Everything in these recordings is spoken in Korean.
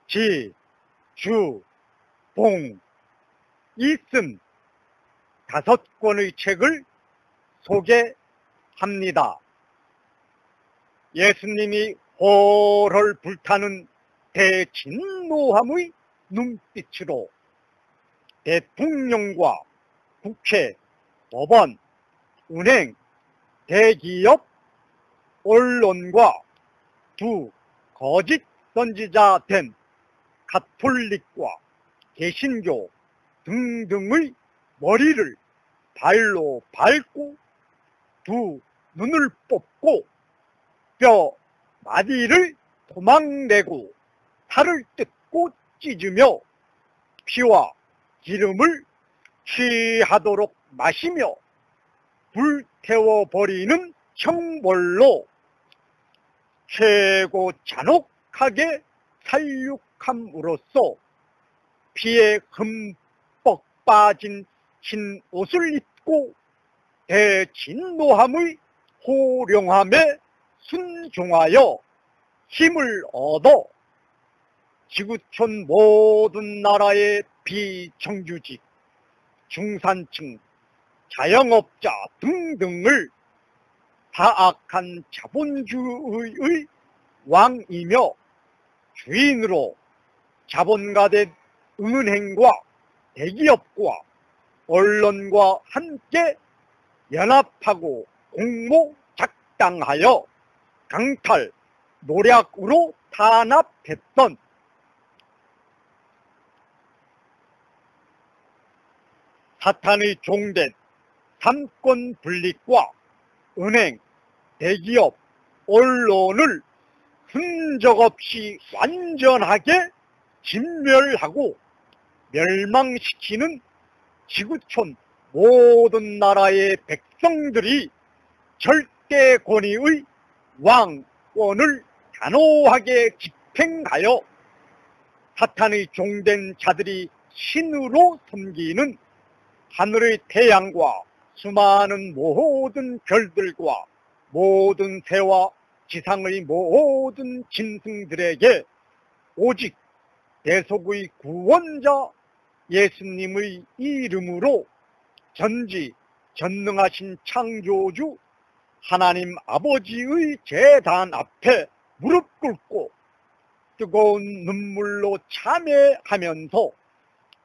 지, 주, 봉, 이 쓴 5권의 책을 소개합니다. 예수님이 홀홀 불타는 대진노함의 눈빛으로 대통령과 국회, 법원, 은행, 대기업, 언론과 두 거짓 선지자 된 가톨릭과 개신교 등등의 머리를 발로 밟고 두 눈을 뽑고 뼈 마디를 도망내고 살을 뜯고 찢으며 피와 기름을 취하도록 마시며 불태워버리는 형벌로 최고 잔혹하게 살육함으로써 피에 흠뻑 빠진 흰 옷을 입고 대진노함의 호령함에 순종하여 힘을 얻어 지구촌 모든 나라의 비정규직, 중산층, 자영업자 등등을 사악한 자본주의의 왕이며 주인으로 자본가된 은행과 대기업과 언론과 함께 연합하고 공모작당하여 강탈, 노략으로 탄압했던 사탄의 종된 삼권 분립과 은행, 대기업, 언론을 흔적 없이 완전하게 진멸하고 멸망시키는 지구촌 모든 나라의 백성들이 절대 권위의 왕권을 단호하게 집행하여 사탄의 종된 자들이 신으로 섬기는 하늘의 태양과 수많은 모든 별들과 모든 새와 지상의 모든 짐승들에게 오직 대속의 구원자 예수님의 이름으로 전지 전능하신 창조주 하나님 아버지의 제단 앞에 무릎 꿇고 뜨거운 눈물로 참회하면서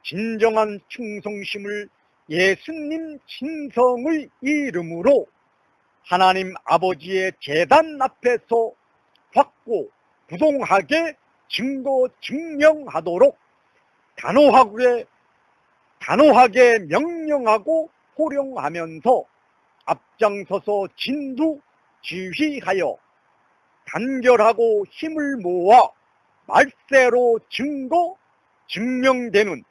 진정한 충성심을 예수님 신성의 이름으로 하나님 아버지의 제단 앞에서 확고 부동하게 증거 증명하도록 단호하게 명령하고 호령하면서 앞장서서 진두 지휘하여 단결하고 힘을 모아 말세로 증거 증명되는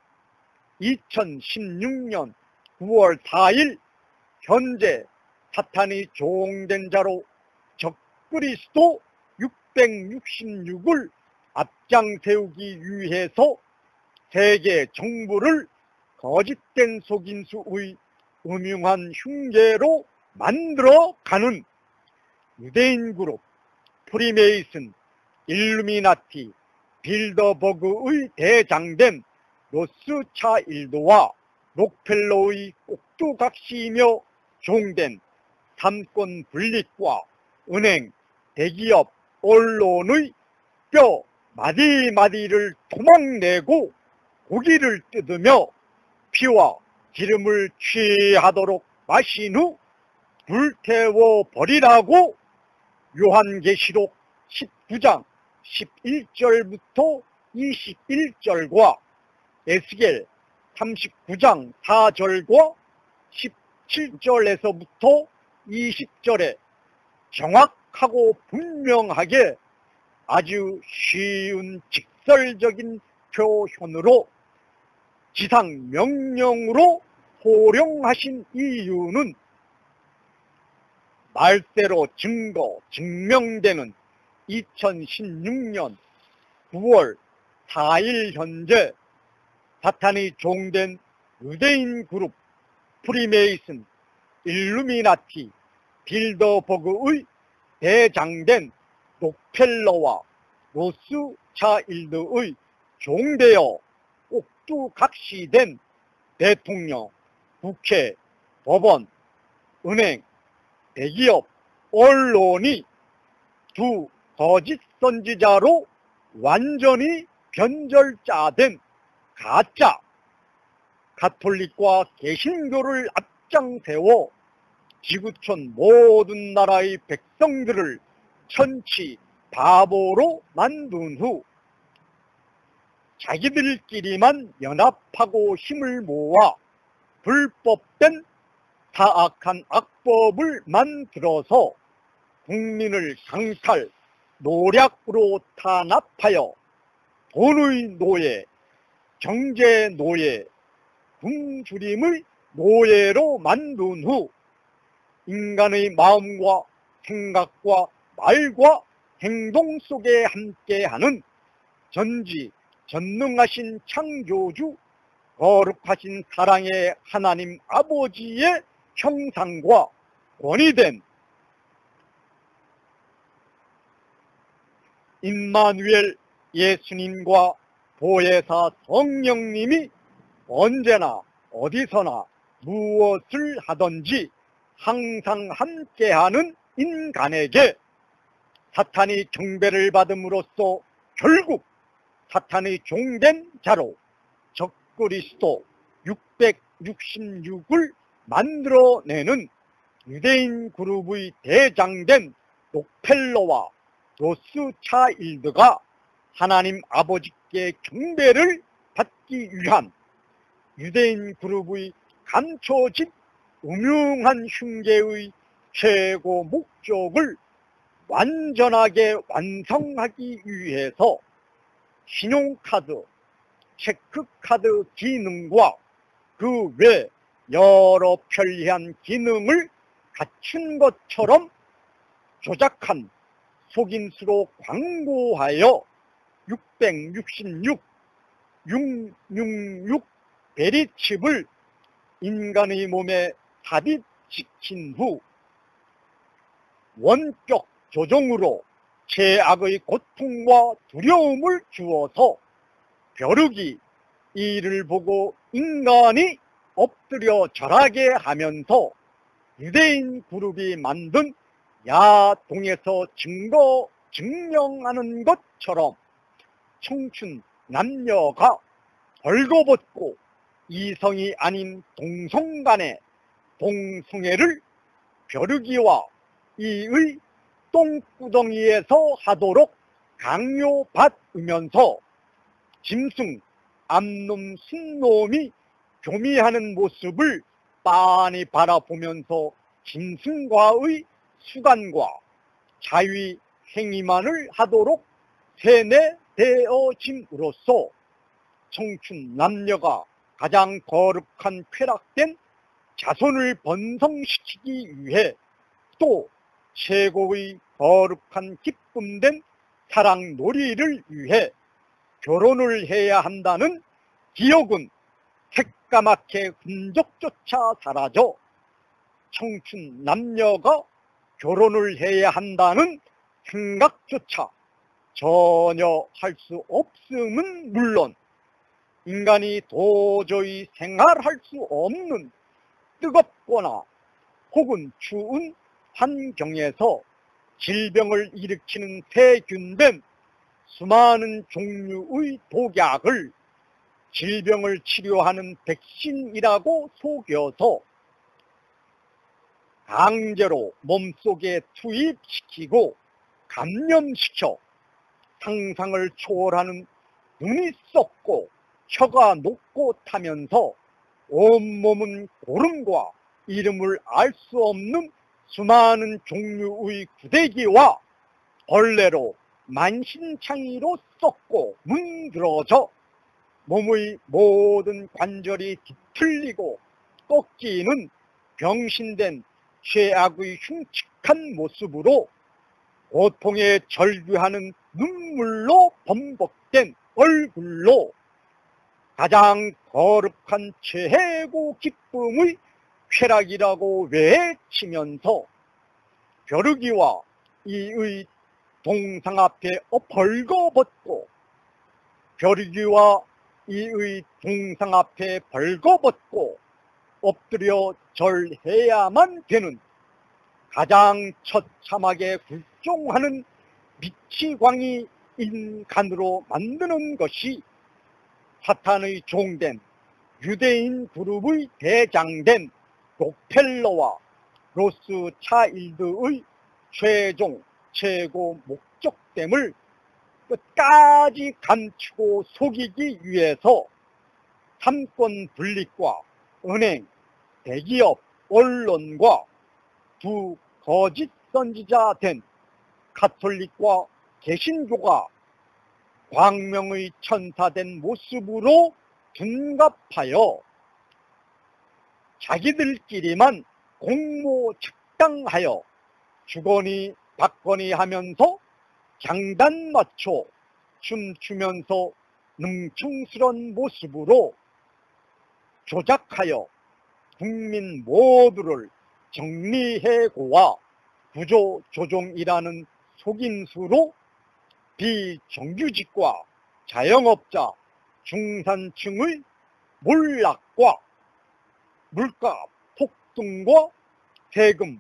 2016년 9월 4일 현재 사탄이 종된 자로 적그리스도 666을 앞장 세우기 위해서 세계 정부를 거짓된 속인수의 음흉한 흉계로 만들어가는 유대인 그룹 프리메이슨, 일루미나티, 빌더버그의 대장된 로스차일드와 록펠러의 꼭두각시이며 종된 삼권 분립과 은행, 대기업, 언론의 뼈 마디마디를 도망내고 고기를 뜯으며 피와 기름을 취하도록 마신 후 불태워 버리라고 요한계시록 19장 11절부터 21절과 에스겔 39장 4절과 17절에서부터 20절에 정확하고 분명하게 아주 쉬운 직설적인 표현으로 지상 명령으로 호령하신 이유는 말세로 증거 증명되는 2016년 9월 4일 현재 사탄이 종된 유대인 그룹 프리메이슨, 일루미나티, 빌더버그의 대장된 록펠러와 로스차일드의 종되어 옥두각시된 대통령, 국회, 법원, 은행, 대기업, 언론이 두 거짓 선지자로 완전히 변절자된 가짜 가톨릭과 개신교를 앞장세워 지구촌 모든 나라의 백성들을 천치 바보로 만든 후 자기들끼리만 연합하고 힘을 모아 불법된 사악한 악법을 만들어서 국민을 강탈, 노략으로 탄압하여 돈의 노예, 경제 노예, 굶주림의 노예로 만든 후 인간의 마음과 생각과 말과 행동 속에 함께하는 전지 전능하신 창조주 거룩하신 사랑의 하나님 아버지의 형상과 권위된 임마누엘 예수님과 보혜사 성령님이 언제나 어디서나 무엇을 하든지 항상 함께하는 인간에게 사탄이 경배를 받음으로써 결국 사탄의 종된 자로 적그리스도 666을 만들어내는 유대인 그룹의 대장된 록펠러와 로스차일드가 하나님 아버지께 경배를 받기 위한 유대인 그룹의 감춰진 음흉한 흉계의 최고 목적을 완전하게 완성하기 위해서 신용카드, 체크카드 기능과 그 외 여러 편리한 기능을 갖춘 것처럼 조작한 속임수로 광고하여 666, 666 베리칩을 인간의 몸에 삽입시킨 후 원격 조종으로 죄악의 고통과 두려움을 주어서 벼룩이 이를 보고 인간이 엎드려 절하게 하면서 유대인 그룹이 만든 야동에서 증명하는 것처럼 청춘 남녀가 벌거벗고 이성이 아닌 동성 간의 동성애를 벼룩이와 이의 똥구덩이에서 하도록 강요받으면서 짐승, 암놈, 순놈이 교미하는 모습을 빤히 바라보면서 짐승과의 수간과 자위 행위만을 하도록 세뇌되어짐으로써 청춘 남녀가 가장 거룩한 쾌락된 자손을 번성시키기 위해 또 최고의 거룩한 기쁨된 사랑 놀이를 위해 결혼을 해야 한다는 기억은 새까맣게 흔적조차 사라져 청춘 남녀가 결혼을 해야 한다는 생각조차 전혀 할 수 없음은 물론 인간이 도저히 생활할 수 없는 뜨겁거나 혹은 추운 환경에서 질병을 일으키는 세균된 수많은 종류의 독약을 질병을 치료하는 백신이라고 속여서 강제로 몸속에 투입시키고 감염시켜 상상을 초월하는 눈이 썩고 혀가 녹고 타면서 온몸은 고름과 이름을 알 수 없는 수많은 종류의 구데기와 벌레로 만신창이로 썩고 문드러져 몸의 모든 관절이 뒤틀리고 꺾이는 병신된 죄악의 흉측한 모습으로 고통에 절규하는 눈물로 범벅된 얼굴로 가장 거룩한 최고 기쁨의 쾌락이라고 외치면서 벼르기와 이의 동상 앞에 벌거벗고 겨루기와 이의 동상 앞에 벌거벗고 엎드려 절해야만 되는 가장 처참하게 굴종하는 미치광이 인간으로 만드는 것이 사탄의 종된 유대인 그룹의 대장된 록펠러와 로스차일드의 최종 최고 목적됨을 끝까지 감추고 속이기 위해서 삼권 분립과 은행, 대기업, 언론과 두 거짓 선지자 된 가톨릭과 개신교가 광명의 천사된 모습으로 둔갑하여 자기들끼리만 공모작당하여 주거니 받거니 하면서 장단 맞춰 춤추면서 능청스런 모습으로 조작하여 국민 모두를 정리해고와 구조조정이라는 속임수로 비정규직과 자영업자, 중산층의 몰락과 물가 폭등과 세금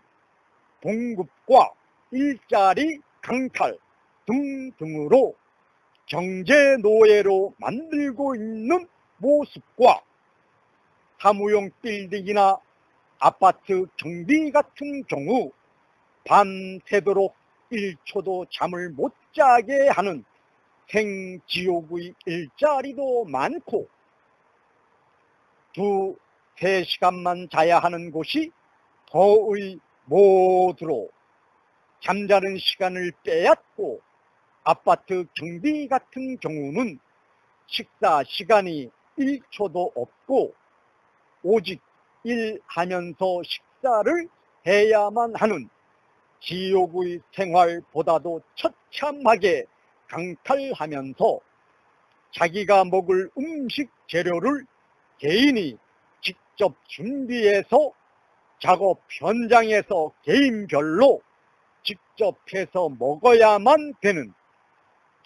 봉급과 일자리 강탈 등등으로 경제 노예로 만들고 있는 모습과 사무용 빌딩이나 아파트 경비 같은 경우 밤새도록 1초도 잠을 못 자게 하는 생지옥의 일자리도 많고 2-3시간만 자야 하는 곳이 거의 모두로 잠자는 시간을 빼앗고 아파트 경비 같은 경우는 식사 시간이 1초도 없고 오직 일하면서 식사를 해야만 하는 지옥의 생활보다도 처참하게 강탈하면서 자기가 먹을 음식 재료를 개인이 직접 준비해서 작업 현장에서 개인별로 직접 해서 먹어야만 되는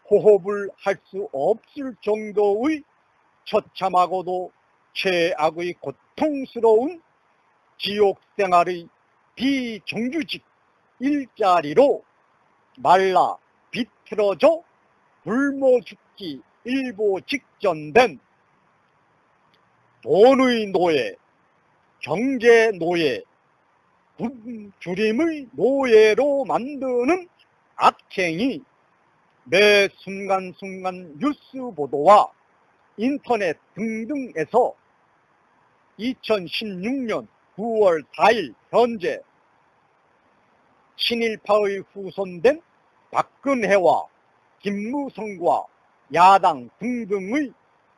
호흡을 할 수 없을 정도의 처참하고도 최악의 고통스러운 지옥 생활의 비정규직 일자리로 말라 비틀어져 굶어 죽기 일보 직전된 돈의 노예, 경제 노예, 굶주림의 노예로 만드는 악행이 매 순간순간 뉴스 보도와 인터넷 등등에서 2016년 9월 4일 현재 친일파의 후손된 박근혜와 김무성과 야당 등등의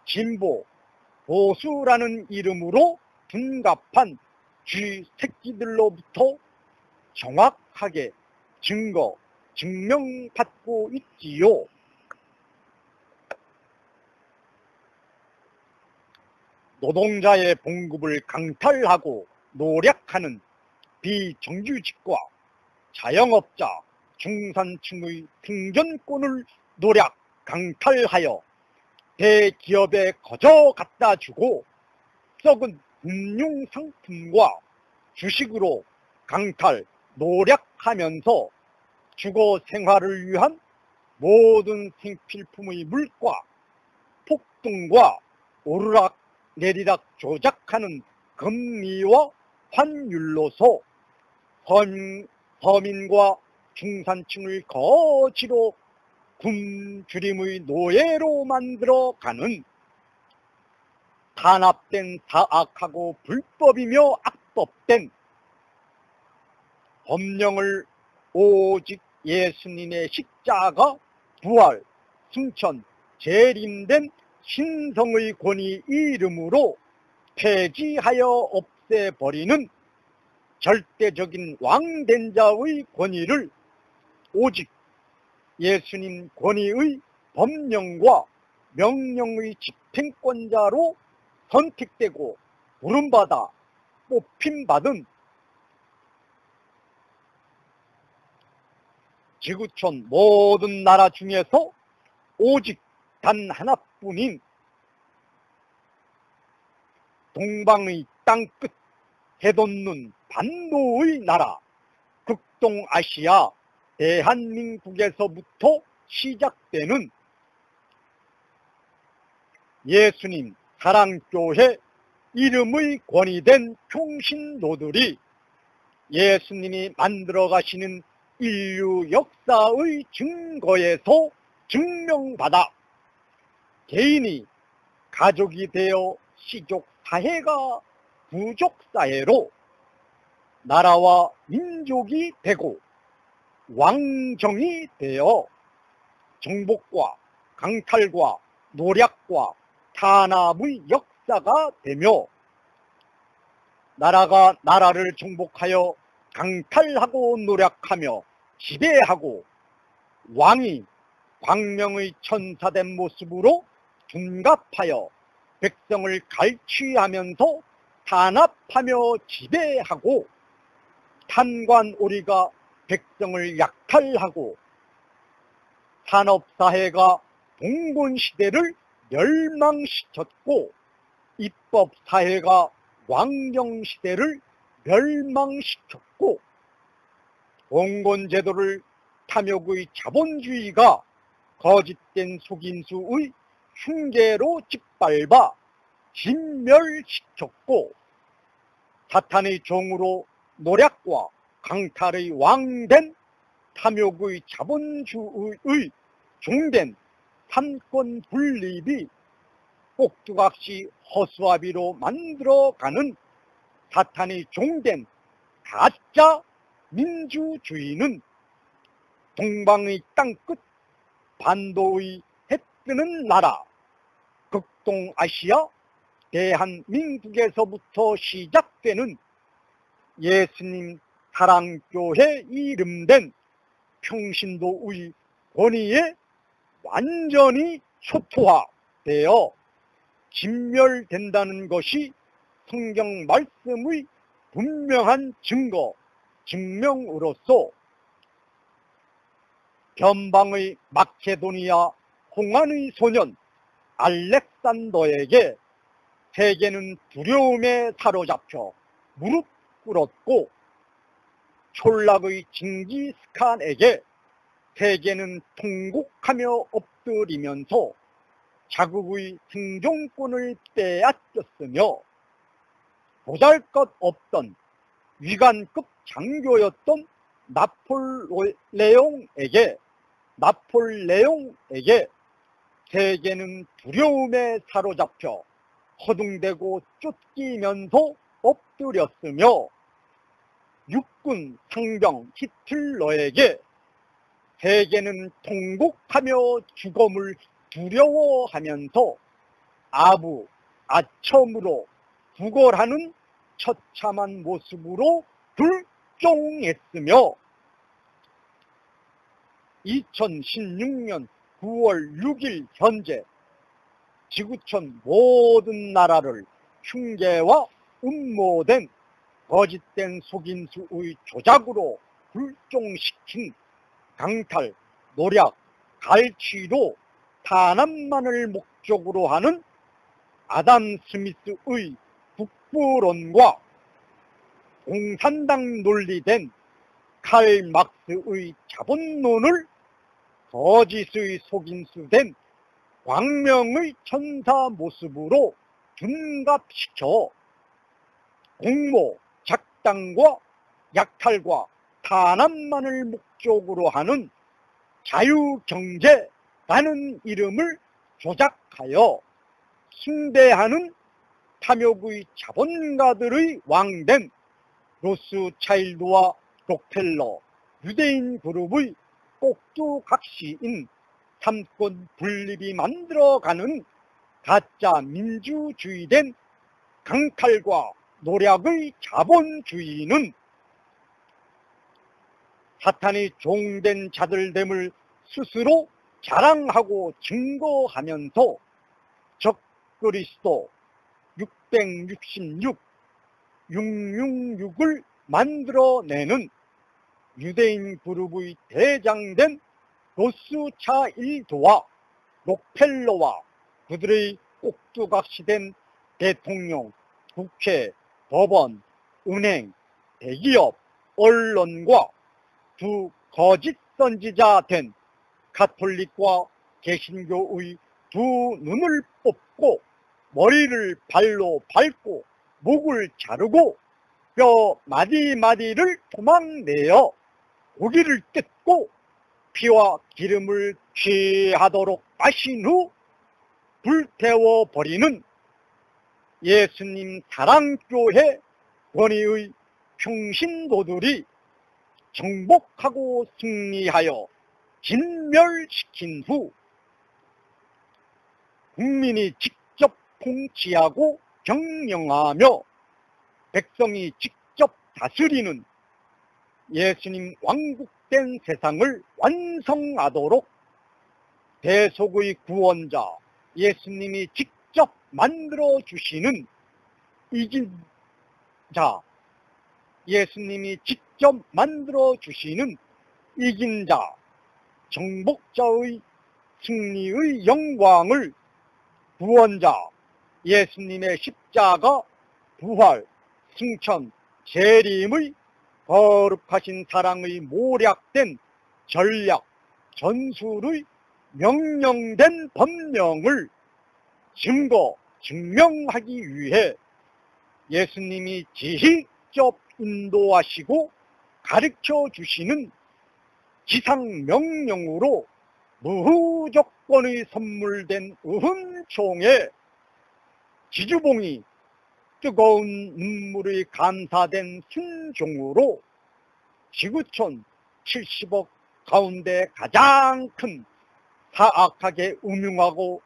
진보, 보수라는 이름으로 둔갑한 쥐새끼들로부터 정확하게 증거, 증명받고 있지요. 노동자의 봉급을 강탈하고 노략하는 비정규직과 자영업자, 중산층의 생존권을 노략 강탈하여 대기업에 거저 갖다 주고 썩은 금융상품과 주식으로 강탈, 노략하면서 주거 생활을 위한 모든 생필품의 물가 폭등과 오르락 내리락 조작하는 금리와 환율로서 서민과 중산층을 거지로 굶주림의 노예로 만들어가는 탄압된 사악하고 불법이며 악법된 법령을 오직 예수님의 십자가, 부활, 승천, 재림된 신성의 권위 이름으로 폐지하여 없애버리는 절대적인 왕된 자의 권위를 오직 예수님 권위의 법령과 명령의 집행권자로 선택되고 부름받아 뽑힘받은 지구촌 모든 나라 중에서 오직 단 하나뿐인 동방의 땅끝 해돋는 반도의 나라 극동아시아 대한민국에서부터 시작되는 예수님 사랑교회 이름의 권위된 평신도들이 예수님이 만들어 가시는 인류 역사의 증거에서 증명받아 개인이 가족이 되어 시족 사회가 부족 사회로 나라와 민족이 되고 왕정이 되어 정복과 강탈과 노략과 탄압의 역사가 되며 나라가 나라를 정복하여 강탈하고 노략하며 지배하고 왕이 광명의 천사된 모습으로 둔갑하여 백성을 갈취하면서 탄압하며 지배하고 탄관오리가 백성을 약탈하고 산업사회가 봉건시대를 멸망시켰고 입법사회가 왕정시대를 멸망시켰고 봉건제도를 탐욕의 자본주의가 거짓된 속임수의 흉계로 짓밟아 진멸시켰고 사탄의 종으로 노략과 강탈의 왕된 탐욕의 자본주의의 종된 삼권 분립이 꼭두각시 허수아비로 만들어가는 사탄의 종된 가짜 민주주의는 동방의 땅끝 반도의 해뜨는 나라 극동아시아 대한민국에서부터 시작되는 예수님 사랑교회 이름된 평신도의 권위에 완전히 초토화되어 진멸된다는 것이 성경 말씀의 분명한 증명으로서 변방의 마케도니아 홍안의 소년 알렉산더에게 세계는 두려움에 사로잡혀 무릎 꿇었고 촌락의 징기스칸에게 세계는 통곡하며 엎드리면서 자국의 생존권을 빼앗겼으며 보잘것 없던 위관급 장교였던 나폴레옹에게 세계는 두려움에 사로잡혀 허둥대고 쫓기면서 엎드렸으며 육군 상병 히틀러에게 세계는 통곡하며 죽음을 두려워하면서 아첨으로 구걸하는 처참한 모습으로 불종했으며 2016년 9월 6일 현재 지구촌 모든 나라를 흉계와 음모된 거짓된 속임수의 조작으로 불종시킨 강탈, 노략, 갈취로 탄압만을 목적으로 하는 아담 스미스의 북부론과 공산당 논리된 칼 막스의 자본론을 거짓의 속임수된 광명의 천사 모습으로 둔갑시켜 공모, 작당과 약탈과 탄압만을 목적으로 하는 자유경제라는 이름을 조작하여 숭배하는 탐욕의 자본가들의 왕된 로스차일드와 록펠러, 유대인 그룹의 꼭두각시인 삼권 분립이 만들어가는 가짜 민주주의된 강탈과 노략의 자본주의는 사탄이 종된 자들됨을 스스로 자랑하고 증거하면서 적그리스도 666, 666을 만들어내는 유대인 그룹의 대장된 로스차일드와 록펠러와 그들의 꼭두각시된 대통령, 국회, 법원, 은행, 대기업, 언론과 두 거짓 선지자 된 가톨릭과 개신교의 두 눈을 뽑고 머리를 발로 밟고 목을 자르고 뼈 마디마디를 토막내어 고기를 뜯고 피와 기름을 취하도록 마신 후 불태워버리는 예수님 사랑교회 권위의 평신도들이 정복하고 승리하여 진멸시킨 후 국민이 직접 통치하고 경영하며 백성이 직접 다스리는 예수님 왕국된 세상을 완성하도록 대속의 구원자 예수님이 직접 만들어주시는 이긴 자, 예수님이 직접 만들어주시는 이긴 자, 정복자의 승리의 영광을 구원자 예수님의 십자가, 부활, 승천, 재림의 거룩하신 사랑의 모략된 전략, 전술의 명령된 법령을 증명하기 위해 예수님이 직접 인도하시고 가르쳐 주시는 지상명령으로 무조건의 선물된 은총에 지주봉이 뜨거운 눈물이 감사된 순종으로 지구촌 70억 가운데 가장 큰 사악하게 음흉하고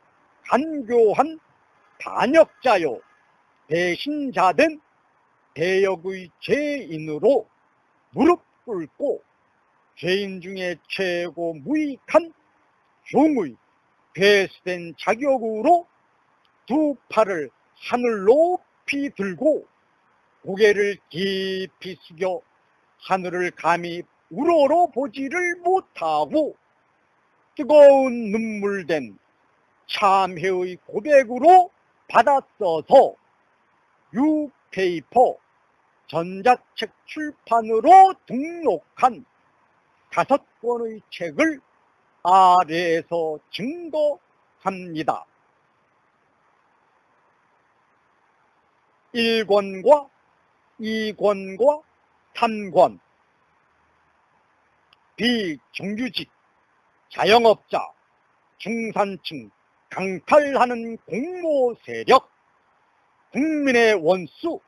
간교한 반역자요 배신자된 대역의 죄인으로 무릎 꿇고 죄인 중에 최고 무익한 종의 배수된 자격으로 두 팔을 하늘 높이 들고 고개를 깊이 숙여 하늘을 감히 우러러 보지를 못하고 뜨거운 눈물된 참회의 고백으로 받아써서 뉴페이퍼 전자책 출판으로 등록한 5권의 책을 아래에서 증거합니다. 1권과 2권과 3권 비정규직, 자영업자, 중산층, 강탈하는 공모 세력, 국민의 원수,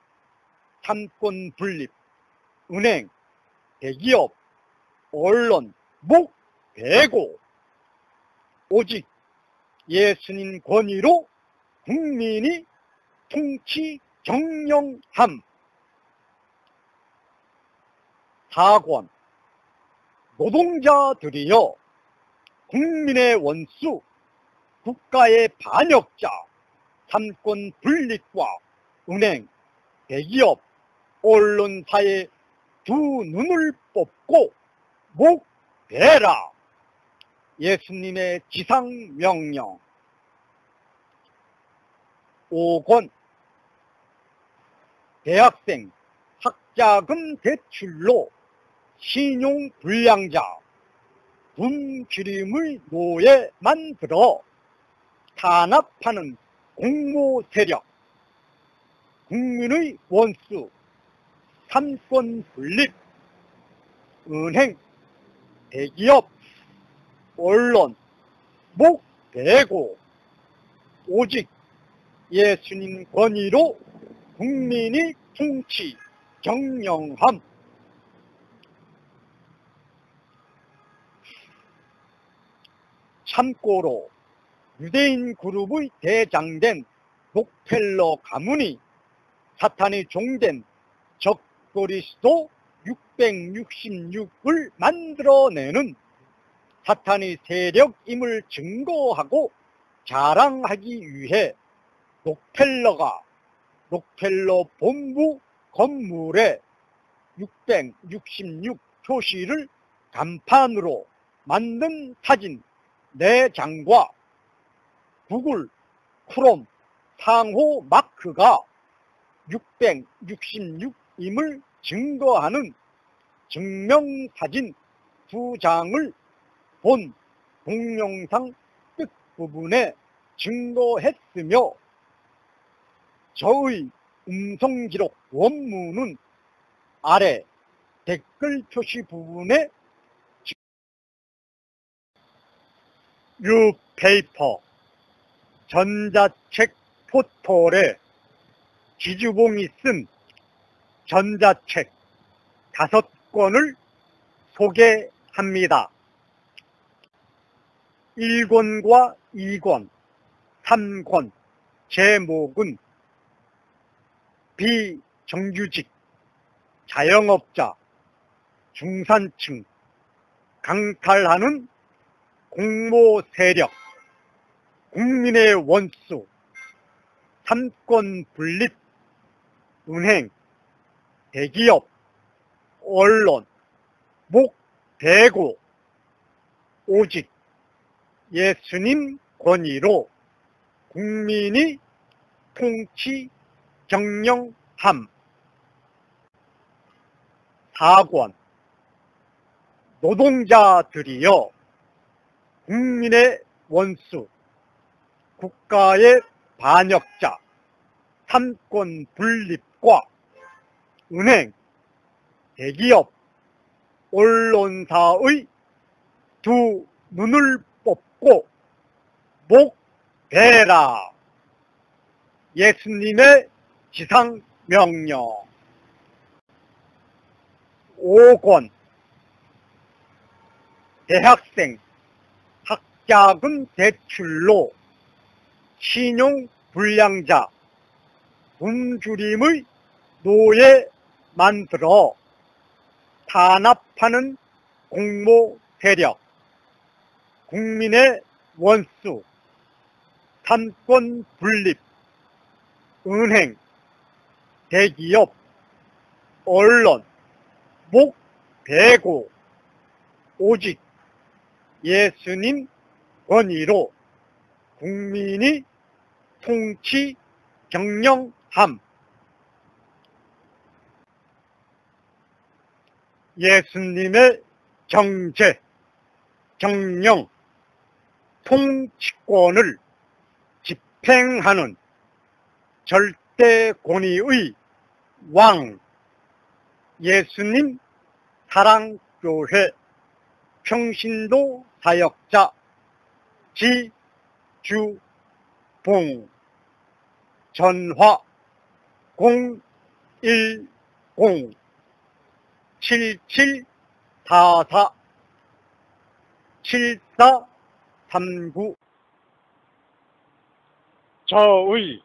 삼권 분립, 은행, 대기업, 언론, 목, 배고 오직 예수님 권위로 국민이 통치 경영함. 4권 노동자들이여 국민의 원수, 국가의 반역자, 삼권 분립과 은행, 대기업, 언론사의 두 눈을 뽑고 목 베라. 예수님의 지상명령. 5권 대학생 학자금 대출로 신용불량자, 굶주림의 노예 만들어 탄압하는 공모세력, 국민의 원수, 삼권 분립, 은행, 대기업, 언론, 목 베고 오직 예수님 권위로 국민이 통치 경영함. 참고로 유대인 그룹의 대장된 록펠러 가문이 사탄이 종된 적그리스도 666을 만들어내는 사탄의 세력임을 증거하고 자랑하기 위해 록펠러 본부 건물에 666 표시를 간판으로 만든 사진 4장과 구글, 크롬, 상호 마크가 666임을 증거하는 증명사진 2장을 본 동영상 끝부분에 증거했으며 저의 음성기록 원문은 아래 댓글 표시 부분에 뉴페이퍼 전자책 포털에 지주봉이 쓴 전자책 5권을 소개합니다. 1권과 2권, 3권 제목은 비정규직, 자영업자, 중산층, 강탈하는 공모 세력, 국민의 원수, 삼권 분립, 은행, 대기업, 언론, 목대고, 오직 예수님 권위로 국민이 통치 경영함. 4권 노동자들이여 국민의 원수, 국가의 반역자, 삼권 분립과 은행, 대기업, 언론사의 두 눈을 뽑고 목대라. 예수님의 지상명령. 5권 대학생 학자금 대출로 신용불량자 굶주림의 노예 만들어 탄압하는 공모 세력, 국민의 원수, 삼권 분립, 은행, 대기업, 언론, 목대고, 오직 예수님 권위로 국민이 통치 경영함. 예수님의 경제, 경영, 통치권을 집행하는 절대 권위의 왕, 예수님 사랑교회 평신도 사역자 지주봉. 전화 010-7744-7439. 저의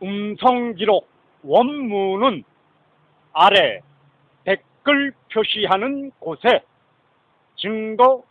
음성기록 원문은 아래 댓글 표시하는 곳에 증거했습니다.